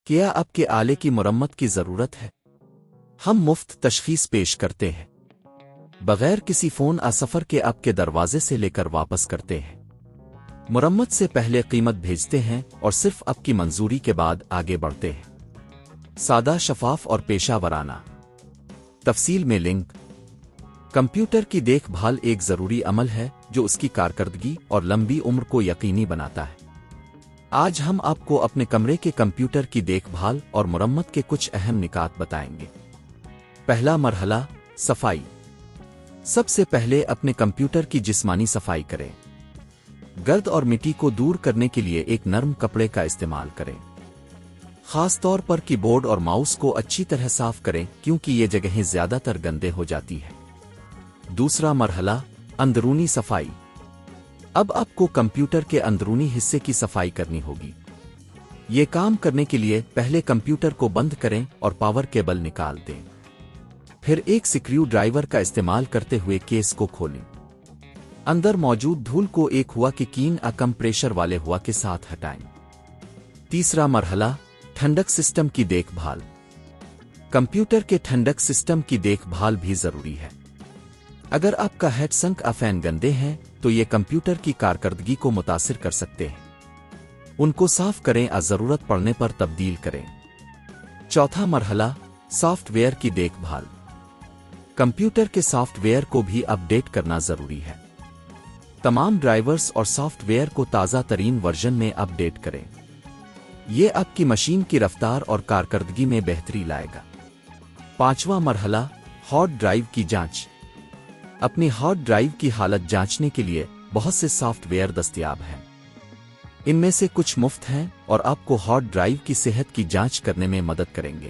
کیا آپ کے آلے کی مرمت کی ضرورت ہے؟ ہم مفت تشخیص پیش کرتے ہیں، بغیر کسی فون سفر کے آپ کے دروازے سے لے کر واپس کرتے ہیں۔ مرمت سے پہلے قیمت بھیجتے ہیں اور صرف آپ کی منظوری کے بعد آگے بڑھتے ہیں۔ سادہ، شفاف اور پیشہ ورانہ۔ تفصیل میں لنک۔ کمپیوٹر کی دیکھ بھال ایک ضروری عمل ہے جو اس کی کارکردگی اور لمبی عمر کو یقینی بناتا ہے۔ آج ہم آپ کو اپنے کمرے کے کمپیوٹر کی دیکھ بھال اور مرمت کے کچھ اہم نکات بتائیں گے۔ پہلا مرحلہ، صفائی۔ سب سے پہلے اپنے کمپیوٹر کی جسمانی صفائی کریں۔ گرد اور مٹی کو دور کرنے کے لیے ایک نرم کپڑے کا استعمال کریں۔ خاص طور پر کی بورڈ اور ماؤس کو اچھی طرح صاف کریں کیونکہ یہ جگہیں زیادہ تر گندے ہو جاتی ہیں۔ دوسرا مرحلہ، اندرونی صفائی۔ اب آپ کو کمپیوٹر کے اندرونی حصے کی صفائی کرنی ہوگی۔ یہ کام کرنے کے لیے پہلے کمپیوٹر کو بند کریں اور پاور کیبل نکال دیں۔ پھر ایک سکریو ڈرائیور کا استعمال کرتے ہوئے کیس کو کھولیں۔ اندر موجود دھول کو ایک ہوا کے کین کم پریشر والے ہوا کے ساتھ ہٹائیں۔ تیسرا مرحلہ، ٹھنڈک سسٹم کی دیکھ بھال۔ کمپیوٹر کے ٹھنڈک سسٹم کی دیکھ بھال بھی ضروری ہے۔ اگر آپ کا ہیٹ سنک فین گندے ہیں تو یہ کمپیوٹر کی کارکردگی کو متاثر کر سکتے ہیں۔ ان کو صاف کریں، ضرورت پڑنے پر تبدیل کریں۔ چوتھا مرحلہ، سافٹ ویئر کی دیکھ بھال۔ کمپیوٹر کے سافٹ ویئر کو بھی اپ ڈیٹ کرنا ضروری ہے۔ تمام ڈرائیورز اور سافٹ ویئر کو تازہ ترین ورژن میں اپ ڈیٹ کریں۔ یہ آپ کی مشین کی رفتار اور کارکردگی میں بہتری لائے گا۔ پانچواں مرحلہ، ہارڈ ڈرائیو کی جانچ۔ اپنی ہارڈ ڈرائیو کی حالت جانچنے کے لیے بہت سے سافٹ ویئر دستیاب ہیں۔ ان میں سے کچھ مفت ہیں اور آپ کو ہارڈ ڈرائیو کی صحت کی جانچ کرنے میں مدد کریں گے۔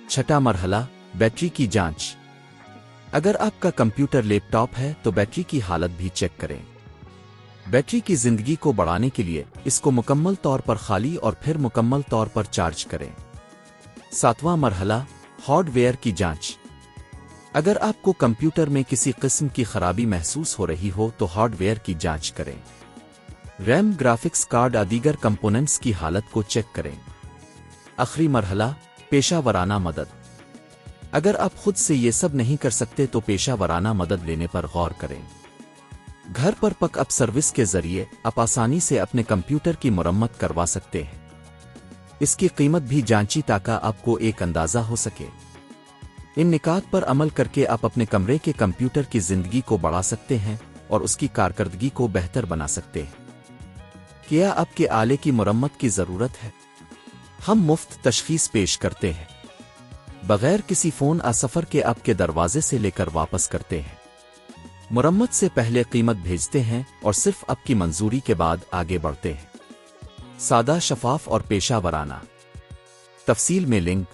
چھٹا مرحلہ، بیٹری کی جانچ۔ اگر آپ کا کمپیوٹر لیپ ٹاپ ہے تو بیٹری کی حالت بھی چیک کریں۔ بیٹری کی زندگی کو بڑھانے کے لیے اس کو مکمل طور پر خالی اور پھر مکمل طور پر چارج کریں۔ ساتواں مرحلہ، ہارڈ ویئر کی جانچ۔ اگر آپ کو کمپیوٹر میں کسی قسم کی خرابی محسوس ہو رہی ہو تو ہارڈ ویئر کی جانچ کریں۔ ریم، گرافکس کارڈ دیگر کمپوننٹس کی حالت کو چیک کریں۔ آخری مرحلہ، پیشہ ورانہ مدد۔ اگر آپ خود سے یہ سب نہیں کر سکتے تو پیشہ ورانہ مدد لینے پر غور کریں۔ گھر پر پک اپ سروس کے ذریعے آپ آسانی سے اپنے کمپیوٹر کی مرمت کروا سکتے ہیں۔ اس کی قیمت بھی جانچی تاکہ آپ کو ایک اندازہ ہو سکے۔ ان نکات پر عمل کر کے آپ اپنے کمرے کے کمپیوٹر کی زندگی کو بڑھا سکتے ہیں اور اس کی کارکردگی کو بہتر بنا سکتے ہیں۔ کیا آپ کے آلے کی مرمت کی ضرورت ہے؟ ہم مفت تشخیص پیش کرتے ہیں، بغیر کسی فون سفر کے آپ کے دروازے سے لے کر واپس کرتے ہیں۔ مرمت سے پہلے قیمت بھیجتے ہیں اور صرف آپ کی منظوری کے بعد آگے بڑھتے ہیں۔ سادہ، شفاف اور پیشہ ورانہ۔ تفصیل میں لنک۔